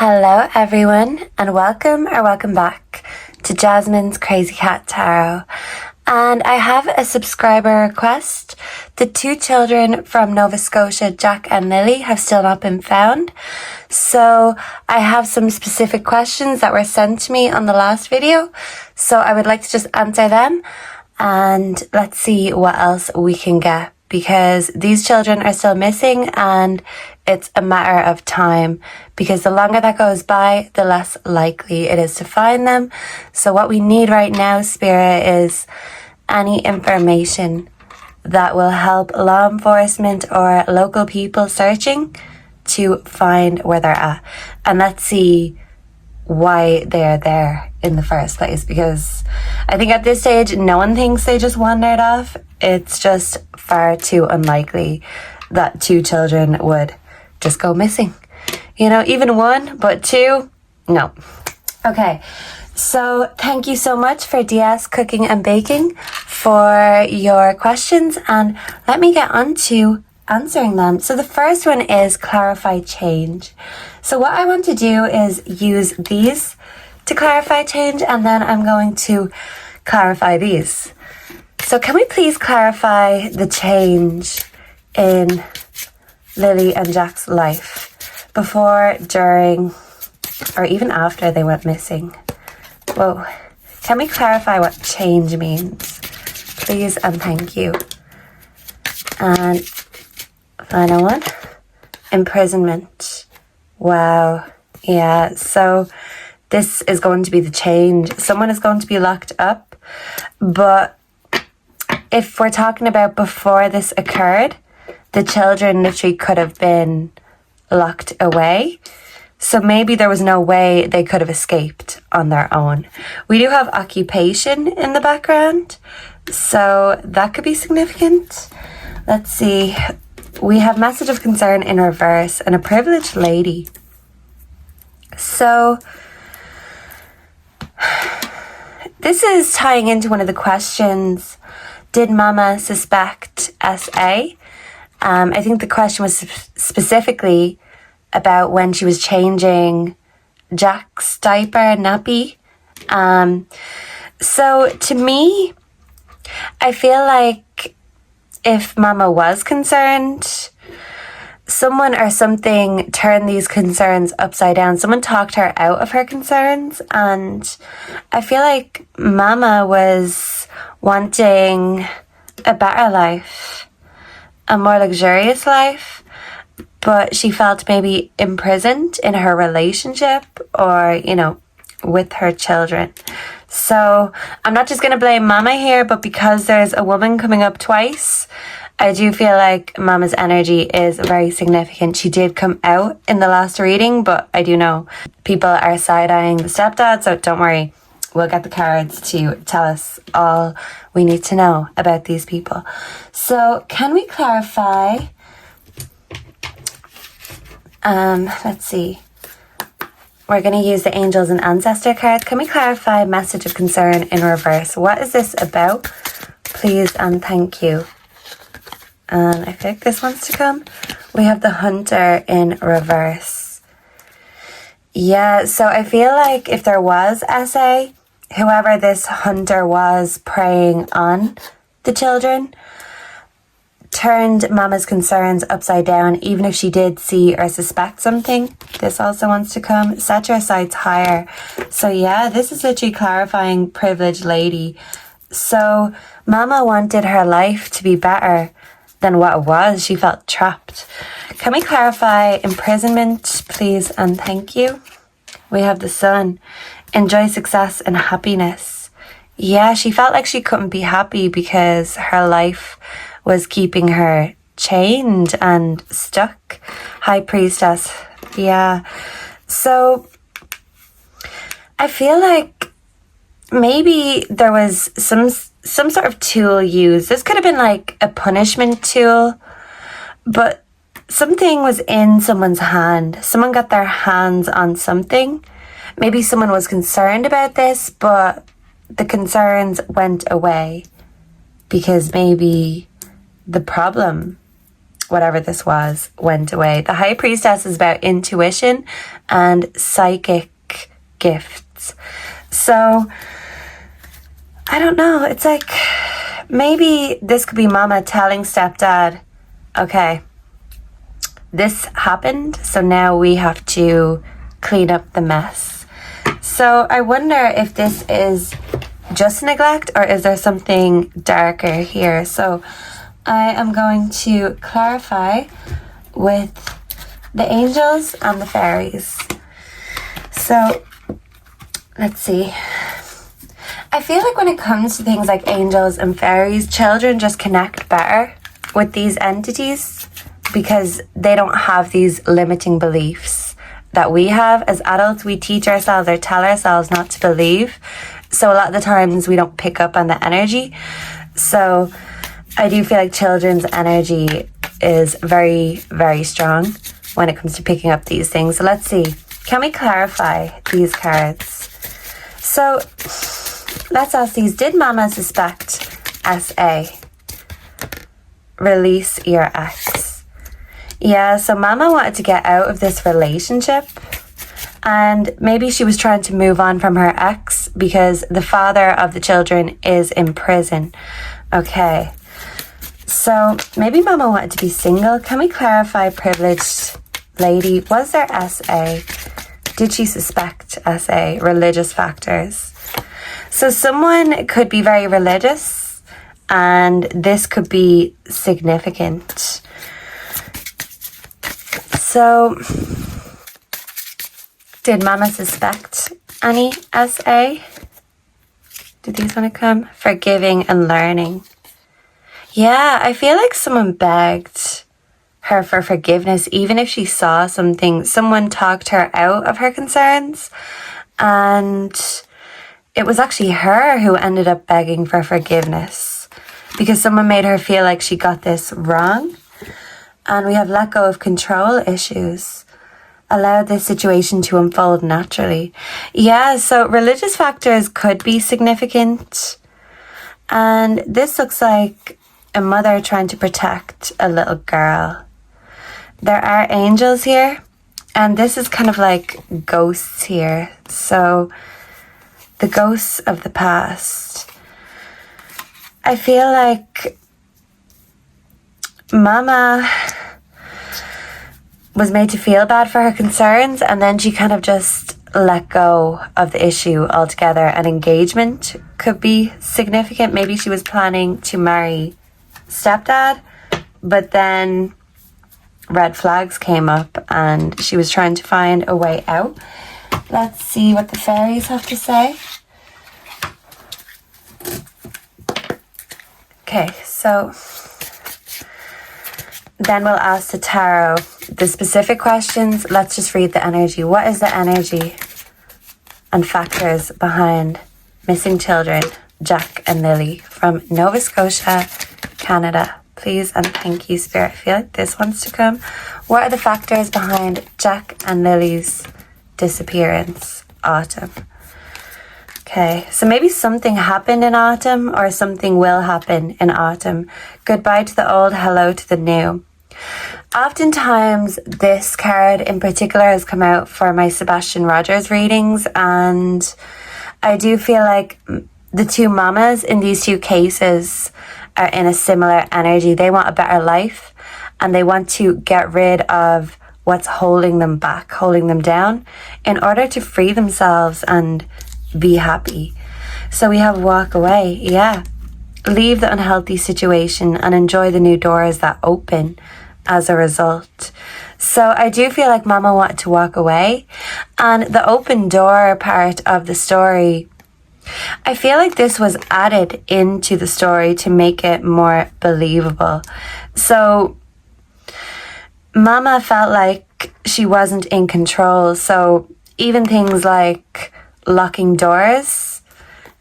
Hello everyone, and welcome back to Jasmine's Crazy Cat Tarot. And I have a subscriber request. The two children from Nova Scotia, Jack and Lily, have still not been found. So I have some specific questions that were sent to me on the last video. So I would like to just answer them and let's see what else we can get, because these children are still missing and it's a matter of time, because the longer that goes by, the less likely it is to find them. So what we need right now, Spirit, is any information that will help law enforcement or local people searching to find where they're at. And let's see why they're there in the first place, because I think at this stage, no one thinks they just wandered off. It's just far too unlikely that two children would just go missing. You know, even one, but two, no. Okay, so thank you so much for DS Cooking and Baking for your questions, and let me get on to answering them. So the first one is clarify change. So what I want to do is use these to clarify change, and then I'm going to clarify these. So can we please clarify the change in Lily and Jack's life before, during, or even after they went missing? Whoa. Can we clarify what change means? Please and thank you. And final one, imprisonment. Wow. Yeah, so this is going to be the change. Someone is going to be locked up, but if we're talking about before this occurred, the children literally could have been locked away. So maybe there was no way they could have escaped on their own. We do have occupation in the background, so that could be significant. Let's see. We have message of concern in reverse and a privileged lady. So this is tying into one of the questions. Did Mama suspect SA? I think the question was specifically about when she was changing Jack's diaper nappy. So to me, I feel like if Mama was concerned, someone or something turned these concerns upside down. Someone talked her out of her concerns, and I feel like Mama was wanting a better life, a more luxurious life, but she felt maybe imprisoned in her relationship or, you know, with her children. So I'm not just going to blame Mama here, but because there's a woman coming up twice, I do feel like Mama's energy is very significant. She did come out in the last reading, but I do know people are side-eyeing the stepdad, so don't worry. We'll get the cards to tell us all we need to know about these people. So can we clarify? Let's see. We're going to use the angels and ancestor cards. Can we clarify message of concern in reverse? What is this about? Please and thank you. And I think this wants to come. We have the hunter in reverse. Yeah, so I feel like if there was SA, whoever this hunter was preying on the children turned Mama's concerns upside down, even if she did see or suspect something. This also wants to come. Set your sights higher. So yeah, this is literally clarifying privileged lady. So Mama wanted her life to be better than what it was. She felt trapped. Can we clarify imprisonment, please and thank you? We have the sun. Enjoy success and happiness. Yeah, she felt like she couldn't be happy because her life was keeping her chained and stuck. High priestess. Yeah. So I feel like maybe there was some sort of tool used. This could have been like a punishment tool, but something was in someone's hand. Someone got their hands on something. Maybe someone was concerned about this, but the concerns went away because maybe the problem whatever this was, went away. The High Priestess is about intuition and psychic gifts. So, I don't know. It's like, maybe this could be Mama telling stepdad, okay, this happened, so now we have to clean up the mess. So I wonder if this is just neglect, or is there something darker here? So I am going to clarify with the angels and the fairies. So let's see. I feel like when it comes to things like angels and fairies, children just connect better with these entities because they don't have these limiting beliefs that we have. As adults, we teach ourselves or tell ourselves not to believe. So a lot of the times we don't pick up on the energy. So I do feel like children's energy is very, very strong when it comes to picking up these things. So let's see. Can we clarify these cards? So let's ask these. Did Mama suspect SA? Release your ex. Yeah, so Mama wanted to get out of this relationship, and maybe she was trying to move on from her ex because the father of the children is in prison. Okay, so maybe Mama wanted to be single. Can we clarify, privileged lady? Was there SA? Did she suspect SA? Religious factors. So someone could be very religious, and this could be significant. So, did Mama suspect any SA? Did these want to come? Forgiving and learning. Yeah, I feel like someone begged her for forgiveness, even if she saw something. Someone talked her out of her concerns, and it was actually her who ended up begging for forgiveness because someone made her feel like she got this wrong. And we have let go of control issues. Allow this situation to unfold naturally. Yeah, so religious factors could be significant. And this looks like a mother trying to protect a little girl. There are angels here. And this is kind of like ghosts here. So the ghosts of the past. I feel like Mama was made to feel bad for her concerns, and then she kind of just let go of the issue altogether. And engagement could be significant. Maybe she was planning to marry stepdad, but then red flags came up and she was trying to find a way out. Let's see what the fairies have to say. Okay, so then we'll ask the tarot the specific questions. Let's just read the energy. What is the energy and factors behind missing children, Jack and Lily from Nova Scotia, Canada? Please and thank you, Spirit. I feel like this wants to come. What are the factors behind Jack and Lily's disappearance? Autumn. Okay, so maybe something happened in autumn or something will happen in autumn. Goodbye to the old, hello to the new. Oftentimes, this card in particular has come out for my Sebastian Rogers readings, and I do feel like the two mamas in these two cases are in a similar energy. They want a better life, and they want to get rid of what's holding them back, holding them down, in order to free themselves and be happy. So we have walk away. Yeah. Leave the unhealthy situation and enjoy the new doors that open as a result. So I do feel like Mama wanted to walk away. And the open door part of the story, I feel like this was added into the story to make it more believable. So Mama felt like she wasn't in control. So even things like locking doors,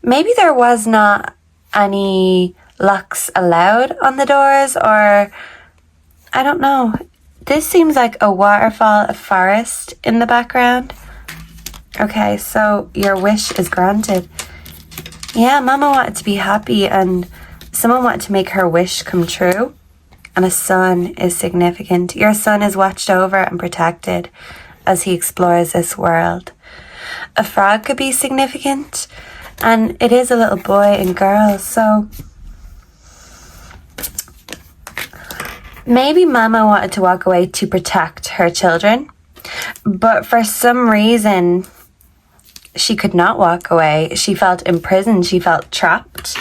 maybe there was not any locks allowed on the doors, or I don't know. This seems like a waterfall, a forest in the background. Okay, so your wish is granted. Yeah, Mama wanted to be happy and someone wanted to make her wish come true. And a son is significant. Your son is watched over and protected as he explores this world. A frog could be significant. And it is a little boy and girl. So maybe Mama wanted to walk away to protect her children. But for some reason, she could not walk away. She felt imprisoned. She felt trapped.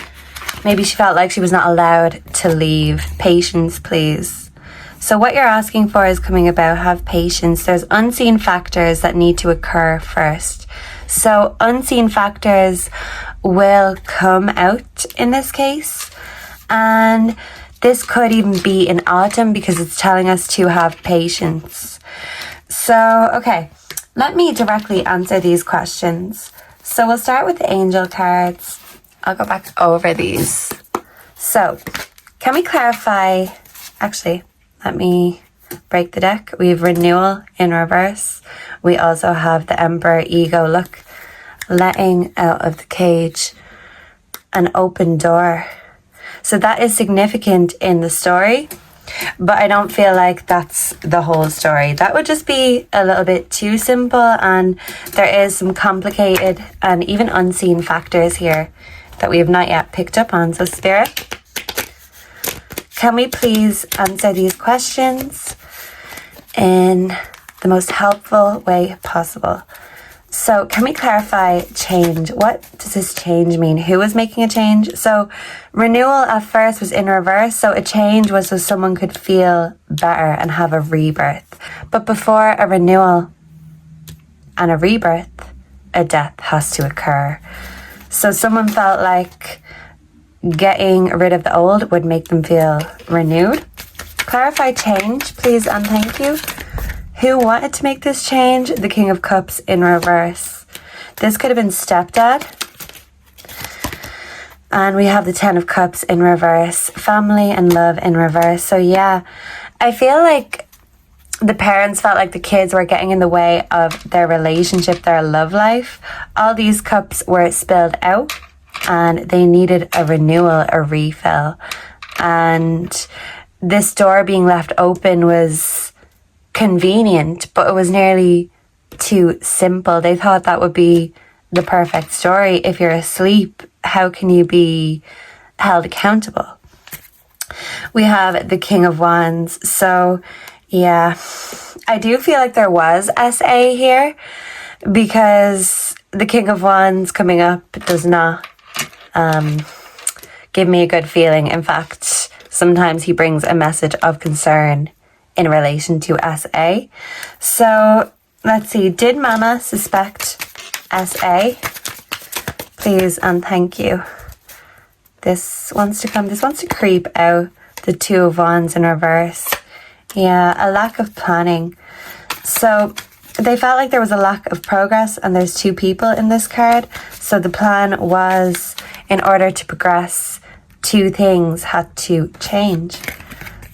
Maybe she felt like she was not allowed to leave. Patience, please. So what you're asking for is coming about. Have patience. There's unseen factors that need to occur first. So unseen factors will come out in this case. And this could even be in autumn because it's telling us to have patience. So, okay, let me directly answer these questions. So we'll start with the angel cards. I'll go back over these. So, can we clarify, actually, let me break the deck. We have renewal in reverse. We also have the Emperor ego. Look, letting out of the cage, an open door. So that is significant in the story, but I don't feel like that's the whole story. That would just be a little bit too simple, and there is some complicated and even unseen factors here that we have not yet picked up on. So Spirit, can we please answer these questions in the most helpful way possible? So can we clarify change? What does this change mean? Who was making a change? So renewal at first was in reverse. So a change was so someone could feel better and have a rebirth. But before a renewal and a rebirth, a death has to occur. So someone felt like getting rid of the old would make them feel renewed. Clarify change, please, and thank you. Who wanted to make this change? The King of Cups in reverse. This could have been stepdad. And we have the Ten of Cups in reverse. Family and love in reverse. So yeah, I feel like the parents felt like the kids were getting in the way of their relationship, their love life. All these cups were spilled out and they needed a renewal, a refill. And this door being left open was convenient, but it was nearly too simple. They thought that would be the perfect story. If you're asleep, how can you be held accountable? We have the King of Wands. So yeah, I do feel like there was SA here because the King of Wands coming up does not give me a good feeling. In fact, sometimes he brings a message of concern in relation to SA. So let's see, did Mama suspect SA? Please and thank you. This wants to creep out. The Two of Wands in reverse. Yeah, a lack of planning. So they felt like there was a lack of progress, and there's two people in this card. So the plan was, in order to progress, two things had to change.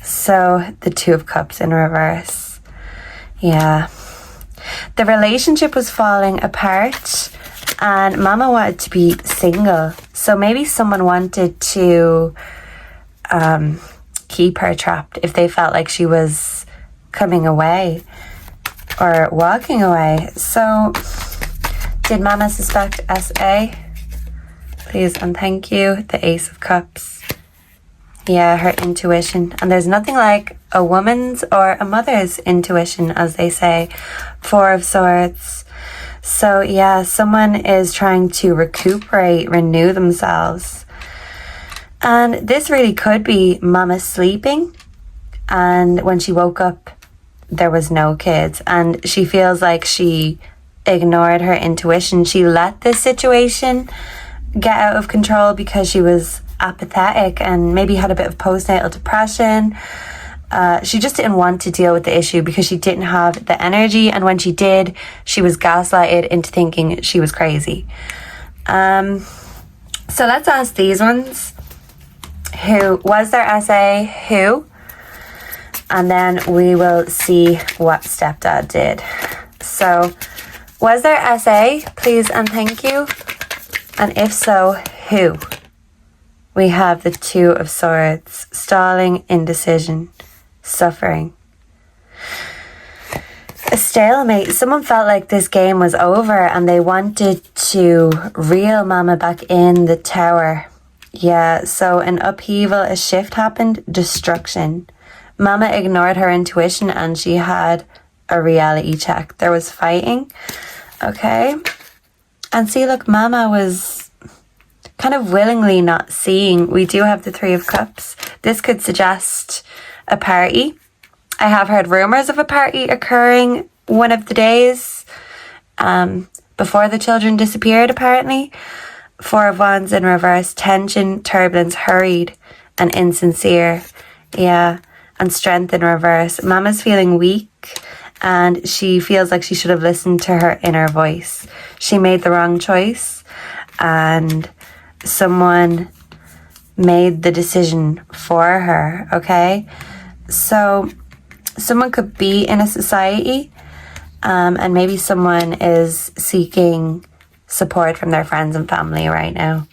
So the Two of Cups in reverse. Yeah. The relationship was falling apart and Mama wanted to be single. So maybe someone wanted to keep her trapped if they felt like she was coming away or walking away. So did Mama suspect SA? Please and thank you. The Ace of Cups. Yeah, her intuition. And there's nothing like a woman's or a mother's intuition, as they say. Four of Swords. So yeah, someone is trying to recuperate, renew themselves. And this really could be Mama sleeping. And when she woke up, there was no kids. And she feels like she ignored her intuition. She let this situation get out of control because she was apathetic and maybe had a bit of postnatal depression. She just didn't want to deal with the issue because she didn't have the energy, and when she did, she was gaslighted into thinking she was crazy. So let's ask these ones. Who was their SA? Who? And then we will see what stepdad did. So was there SA? Please and thank you. And if so, who? we have the Two of Swords, stalling, indecision, suffering. A stalemate. Someone felt like this game was over and they wanted to reel Mama back in the tower. Yeah, so an upheaval, a shift happened, destruction. Mama ignored her intuition and she had a reality check. There was fighting. Okay. And see, look, Mama was kind of willingly not seeing. We do have the Three of Cups. This could suggest a party. I have heard rumors of a party occurring one of the days before the children disappeared, apparently. Four of Wands in reverse, tension, turbulence, hurried and insincere. Yeah, and strength in reverse. Mama's feeling weak and she feels like she should have listened to her inner voice. She made the wrong choice and someone made the decision for her, okay? So someone could be in a society and maybe someone is seeking support from their friends and family right now.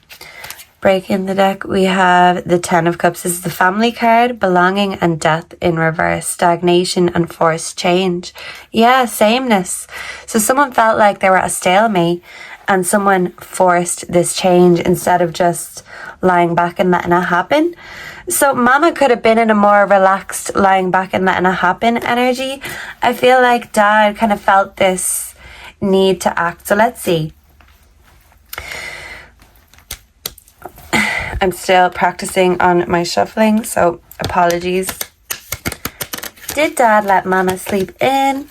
Breaking the deck, we have the Ten of Cups. This is the family card, belonging and death in reverse, stagnation and forced change. Yeah, sameness. So someone felt like they were at a stalemate and someone forced this change instead of just lying back and letting it happen. So Mama could have been in a more relaxed, lying back and letting it happen energy. I feel like Dad kind of felt this need to act. So let's see. I'm still practicing on my shuffling, so apologies. Did Dad let Mama sleep in?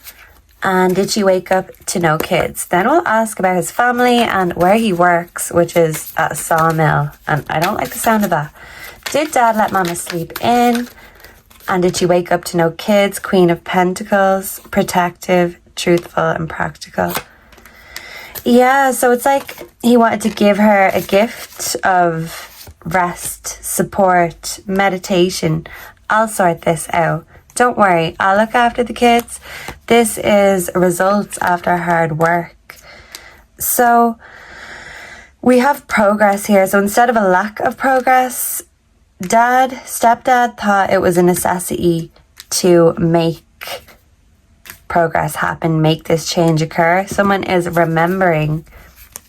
And did she wake up to no kids? Then we'll ask about his family and where he works, which is at a sawmill. And I don't like the sound of that. Did Dad let Mama sleep in? And did she wake up to no kids? Queen of Pentacles, protective, truthful, and practical. Yeah, so it's like he wanted to give her a gift of rest, support, meditation. I'll sort this out. Don't worry, I'll look after the kids. This is results after hard work. So we have progress here. So instead of a lack of progress, stepdad thought it was a necessity to make progress happen, make this change occur. Someone is remembering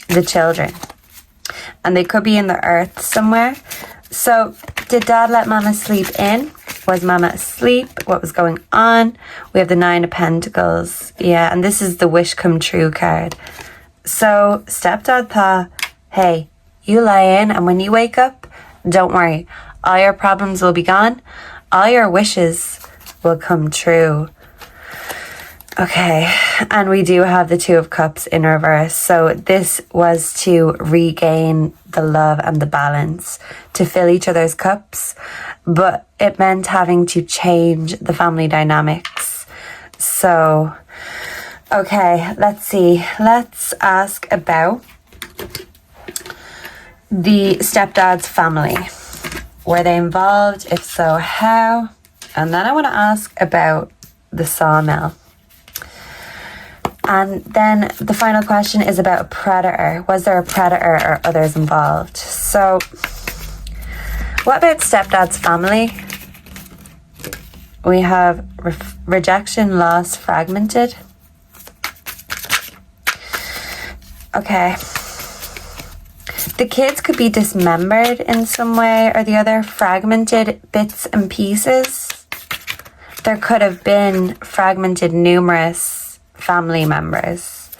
the children and they could be in the earth somewhere. So did Dad let Mama sleep in? Was Mama asleep? What was going on? We have the Nine of Pentacles. Yeah, and this is the wish come true card. So stepdad thought, hey, you lie in and when you wake up, don't worry. All your problems will be gone. All your wishes will come true. Okay, and we do have the Two of Cups in reverse. So this was to regain the love and the balance, to fill each other's cups, but it meant having to change the family dynamics. So, okay, let's see. Let's ask about the stepdad's family. Were they involved? If so, how? And then I want to ask about the sawmill. And then the final question is about a predator. Was there a predator or others involved? So, what about stepdad's family? We have rejection, loss, fragmented. Okay. The kids could be dismembered in some way or the other, fragmented bits and pieces. There could have been fragmented numerous family members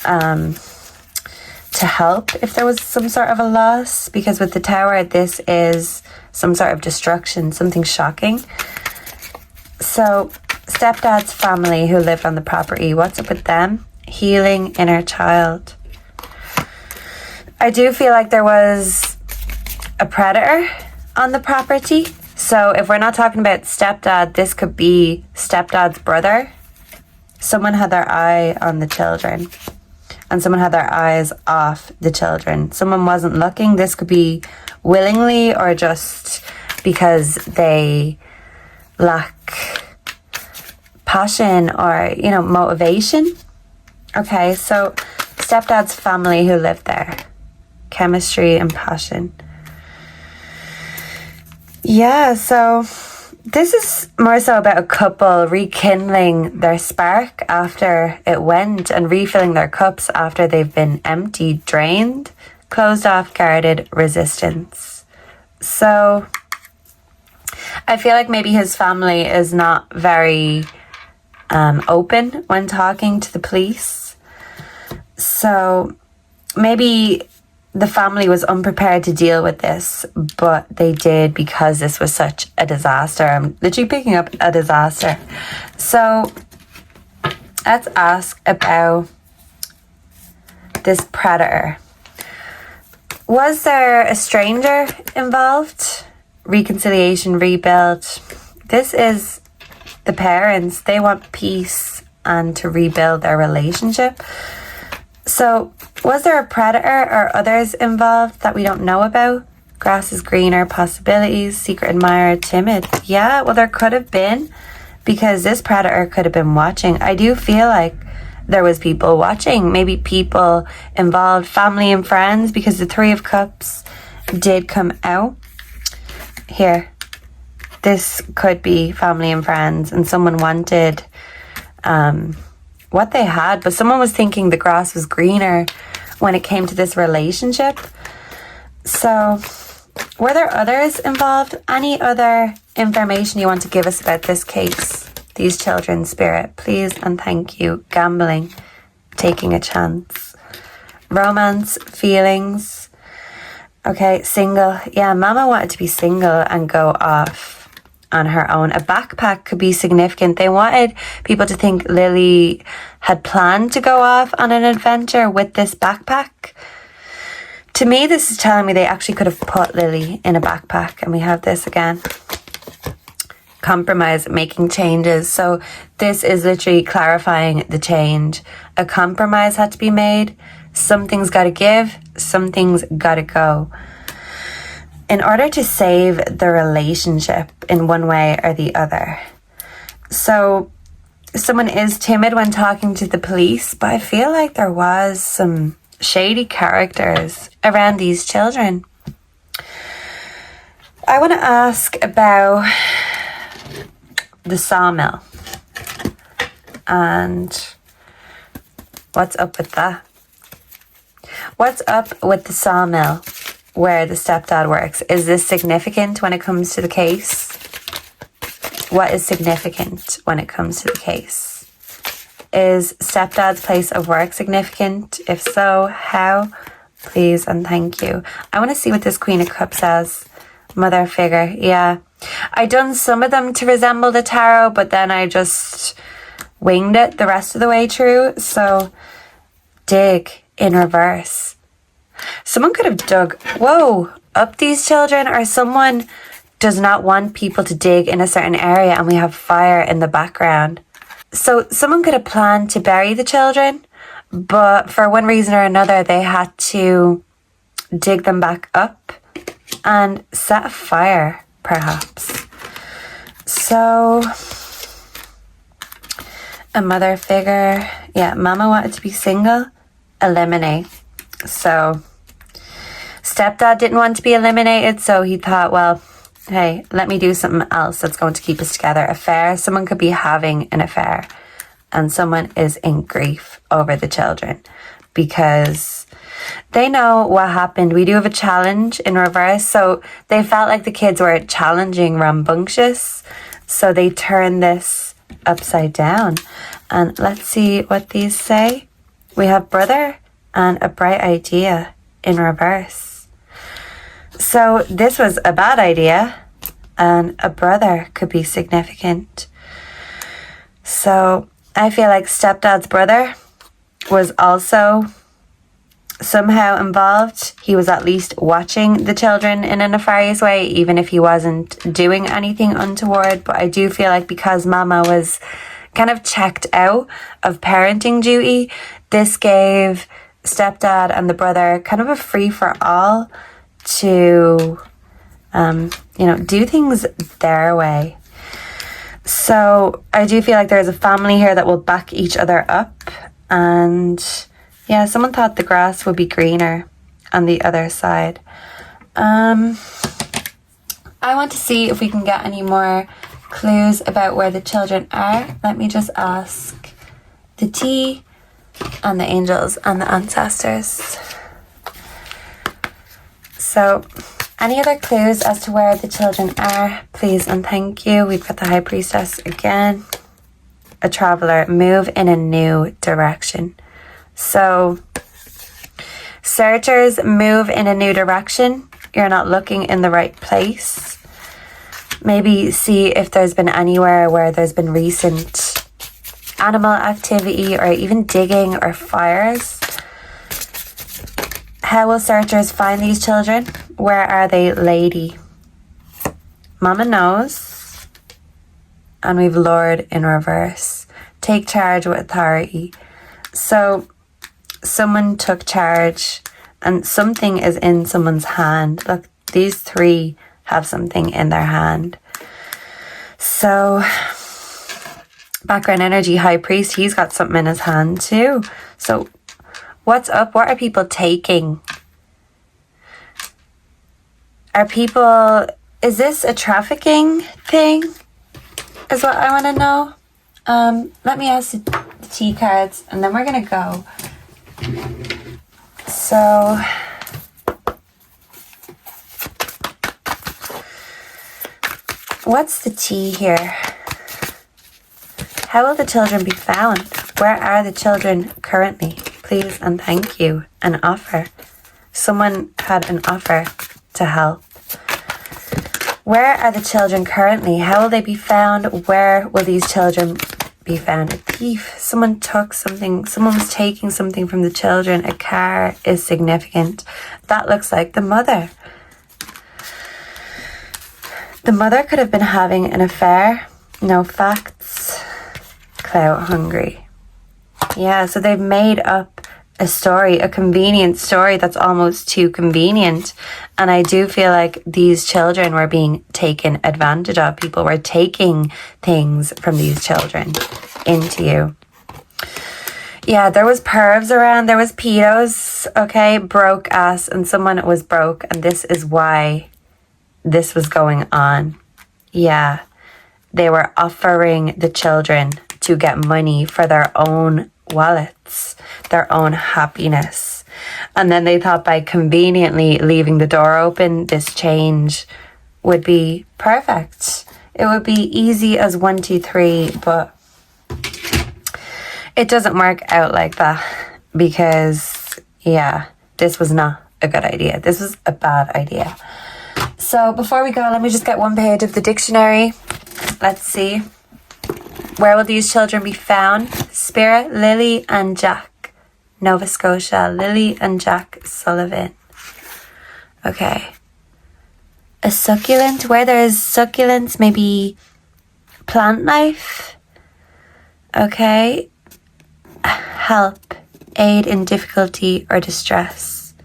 to help if there was some sort of a loss, because with the tower this is some sort of destruction, something shocking. So stepdad's family who lived on the property, what's up with them? Healing inner child. I do feel like there was a predator on the property. So if we're not talking about stepdad, this could be stepdad's brother. Someone had their eye on the children and someone had their eyes off the children. Someone wasn't looking. This could be willingly or just because they lack passion or, you know, motivation. Okay, so stepdad's family who lived there. Chemistry and passion. Yeah, so this is more so about a couple rekindling their spark after it went and refilling their cups after they've been emptied, drained, closed off, guarded, resistance. So I feel like maybe his family is not very open when talking to the police. So maybe the family was unprepared to deal with this, but they did because this was such a disaster. I'm literally picking up a disaster. So let's ask about this predator. Was there a stranger involved? Reconciliation, rebuild. This is the parents. They want peace and to rebuild their relationship. So was there a predator or others involved that we don't know about? Grass is greener, possibilities, secret admirer, timid. Yeah, well, there could have been, because this predator could have been watching. I do feel like there was people watching, maybe people involved, family and friends, because the Three of Cups did come out. Here, this could be family and friends, and someone wanted what they had, but someone was thinking the grass was greener when it came to this relationship. So were there others involved? Any other information you want to give us about this case? These children, spirit, please and thank you. Gambling, taking a chance, romance, feelings. Okay, single. Yeah, Mama wanted to be single and go off on her own. A backpack could be significant. They wanted people to think Lily had planned to go off on an adventure with this backpack. To me, this is telling me they actually could have put Lily in a backpack. And we have this again. Compromise, making changes. So this is literally clarifying the change. A compromise had to be made. Something's got to give. Something's got to go. In order to save the relationship in one way or the other. So someone is timid when talking to the police, but I feel like there was some shady characters around these children. I want to ask about the sawmill and what's up with that? What's up with the sawmill where the stepdad works? Is this significant when it comes to the case? What is significant when it comes to the case? Is stepdad's place of work significant? If so, how? Please and thank you. I want to see what this Queen of Cups says. Mother figure, yeah. I done some of them to resemble the tarot, but then I just winged it the rest of the way through. So, dig in reverse. Someone could have dug, up these children, or someone does not want people to dig in a certain area and we have fire in the background. So someone could have planned to bury the children, but for one reason or another, they had to dig them back up and set a fire, perhaps. So, a mother figure. Yeah, Mama wanted to be single. Eliminate. So, stepdad didn't want to be eliminated, so he thought, well, hey, let me do something else that's going to keep us together. Affair. Someone could be having an affair and someone is in grief over the children because they know what happened. We do have a challenge in reverse. So they felt like the kids were challenging, rambunctious. So they turned this upside down. And let's see what these say. We have brother and a bright idea in reverse. So this was a bad idea and a brother could be significant. So I feel like stepdad's brother was also somehow involved. He was at least watching the children in a nefarious way, even if he wasn't doing anything untoward. But I do feel like because Mama was kind of checked out of parenting duty, this gave stepdad and the brother kind of a free for all to, do things their way. So I do feel like there's a family here that will back each other up. And yeah, someone thought the grass would be greener on the other side. I want to see if we can get any more clues about where the children are. Let me just ask the T and the angels and the ancestors. So, any other clues as to where the children are, please and thank you. We've got the High Priestess again. A traveler, move in a new direction. So, searchers, move in a new direction. You're not looking in the right place. Maybe see if there's been anywhere where there's been recent animal activity or even digging or fires. How will searchers find these children? Where are they, lady? Mama knows. And we've Lord in reverse. Take charge with authority. So someone took charge and something is in someone's hand. Look, these three have something in their hand. So background energy, High Priest, he's got something in his hand too. So what's up? What are people taking? Are people, is this a trafficking thing? Is what I want to know. Let me ask the T cards and then we're going to go. So, what's the T here? How will the children be found? Where are the children currently? Please and thank you. An offer. Someone had an offer to help. Where are the children currently? How will they be found? Where will these children be found? A thief. Someone took something. Someone was taking something from the children. A car is significant. That looks like the mother. The mother could have been having an affair. No facts. Clout hungry. Yeah, so they've made up a story, a convenient story that's almost too convenient. And I do feel like these children were being taken advantage of. People were taking things from these children into you. Yeah, there was pervs around, there was pedos, okay, broke ass, and someone was broke, and this is why this was going on. Yeah, they were offering the children to get money for their own wallets, their own happiness. And then they thought by conveniently leaving the door open, this change would be perfect. It would be easy as 1, 2, 3, but it doesn't work out like that because, yeah, this was not a good idea. This was a bad idea. So before we go, let me just get one page of the dictionary. Let's see. Where will these children be found? Spirit, Lily and Jack. Nova Scotia, Lily and Jack Sullivan. Okay. A succulent. Where there is succulents, maybe plant life. Okay. Help. Aid in difficulty or distress.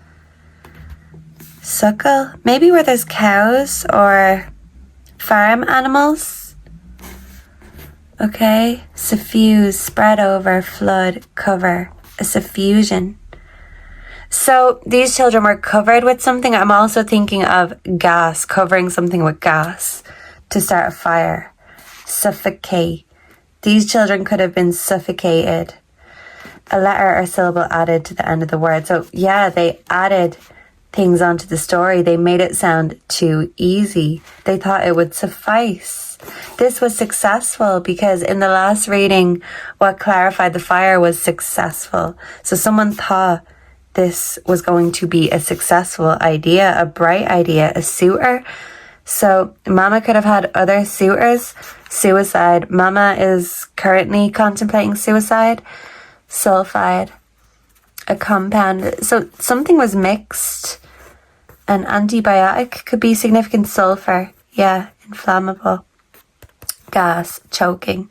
Suckle. Maybe where there's cows or farm animals. Okay, suffuse, spread over, flood, cover, a suffusion. So these children were covered with something. I'm also thinking of gas, covering something with gas to start a fire. Suffocate. These children could have been suffocated. A letter or syllable added to the end of the word. So yeah, they added things onto the story. They made it sound too easy. They thought it would suffice. This was successful because in the last reading, what clarified the fire was successful. So someone thought this was going to be a successful idea, a bright idea, a suitor. So Mama could have had other suitors. Suicide. Mama is currently contemplating suicide. Sulfide. A compound. So something was mixed. An antibiotic could be significant. Sulfur. Yeah, inflammable. Gas, choking.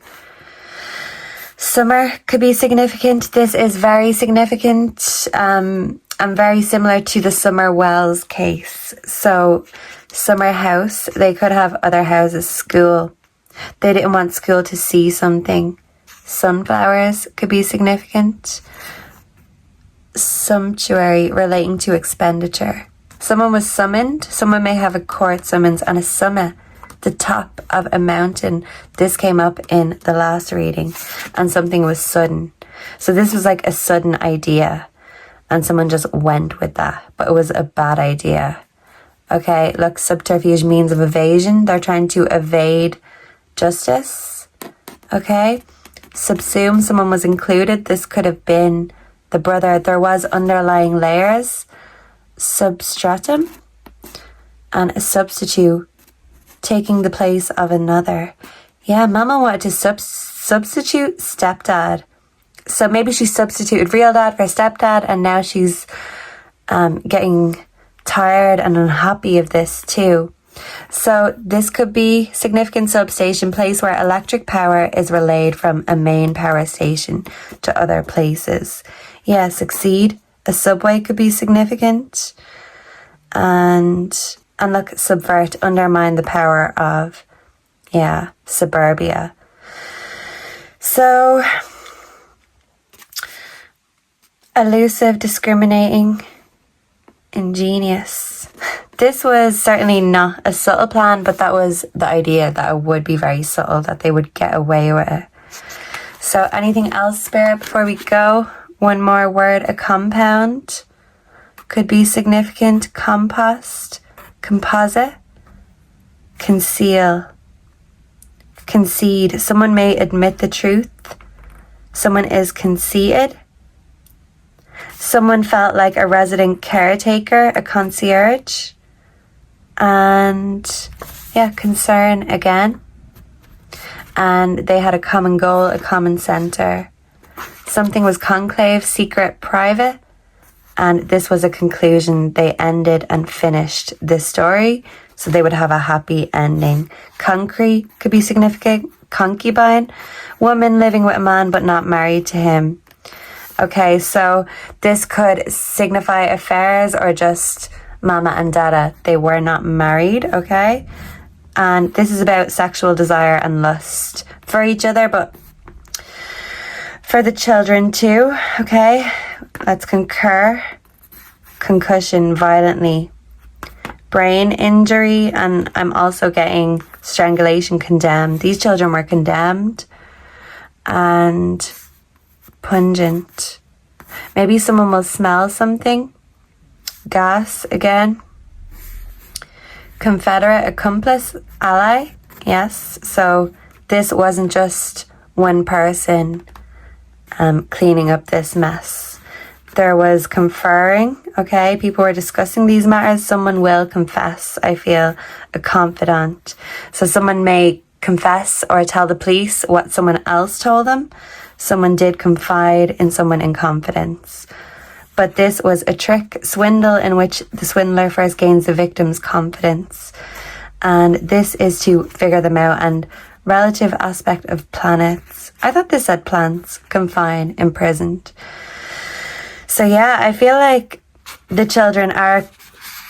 Summer could be significant. This is very significant and very similar to the Summer Wells case. So summer house, they could have other houses. School, they didn't want school to see something. Sunflowers could be significant. Sumptuary, relating to expenditure. Someone was summoned. Someone may have a court summons on a summit, the top of a mountain. This came up in the last reading, and something was sudden. So this was like a sudden idea, and someone just went with that, but it was a bad idea. Okay, look, subterfuge, means of evasion. They're trying to evade justice. Okay, subsume, someone was included. This could have been the brother. There was underlying layers. Substratum, and a substitute, taking the place of another. Yeah, mama wanted to substitute stepdad. So maybe she substituted real dad for stepdad, and now she's getting tired and unhappy of this too. So this could be significant substation, place where electric power is relayed from a main power station to other places. Yeah, succeed. A subway could be significant. And look, subvert, undermine the power of, yeah, suburbia. So, elusive, discriminating, ingenious. This was certainly not a subtle plan, but that was the idea, that it would be very subtle, that they would get away with it. So anything else, Spirit, before we go? One more word, a compound. Could be significant. Compost, composite, conceal, concede. Someone may admit the truth. Someone is conceited. Someone felt like a resident caretaker, a concierge. And yeah, concern again. And they had a common goal, a common center. Something was conclave, secret, private. And this was a conclusion. They ended and finished this story, so they would have a happy ending. Concrete could be significant. Concubine, woman living with a man but not married to him. Okay, so this could signify affairs or just mama and dada. They were not married, okay? And this is about sexual desire and lust for each other, but for the children too, okay? Let's concur. Concussion, violently. Brain injury, and I'm also getting strangulation, condemned. These children were condemned. And pungent. Maybe someone will smell something. Gas again. Confederate, accomplice, ally. Yes, so this wasn't just one person cleaning up this mess. There was conferring, okay? People were discussing these matters. Someone will confess, I feel, a confidant. So someone may confess or tell the police what someone else told them. Someone did confide in someone in confidence. But this was a trick, swindle, in which the swindler first gains the victim's confidence. And this is to figure them out. And relative aspect of planets. I thought this said plants, confine, imprisoned. So yeah, I feel like the children are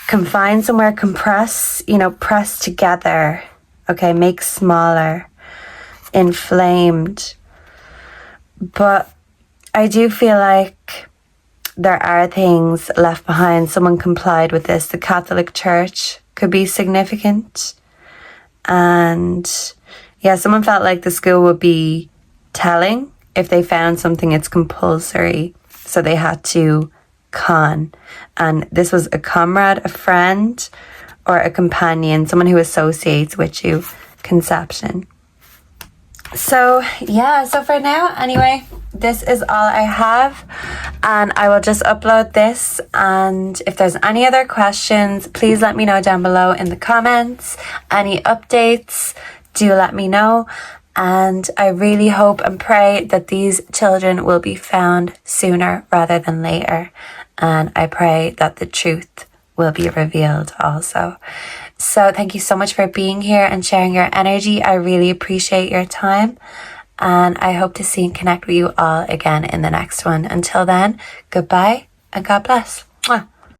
confined somewhere, compress, press together. Okay, make smaller, inflamed. But I do feel like there are things left behind. Someone complied with this. The Catholic Church could be significant. And yeah, someone felt like the school would be telling if they found something. It's compulsory. So they had to con. And this was a comrade, a friend, or a companion, someone who associates with you. Conception. So yeah, so for now anyway, this is all I have, and I will just upload this. And if there's any other questions, please let me know down below in the comments. Any updates, do let me know. And I really hope and pray that these children will be found sooner rather than later. And I pray that the truth will be revealed also. So thank you so much for being here and sharing your energy. I really appreciate your time. And I hope to see and connect with you all again in the next one. Until then, goodbye and God bless.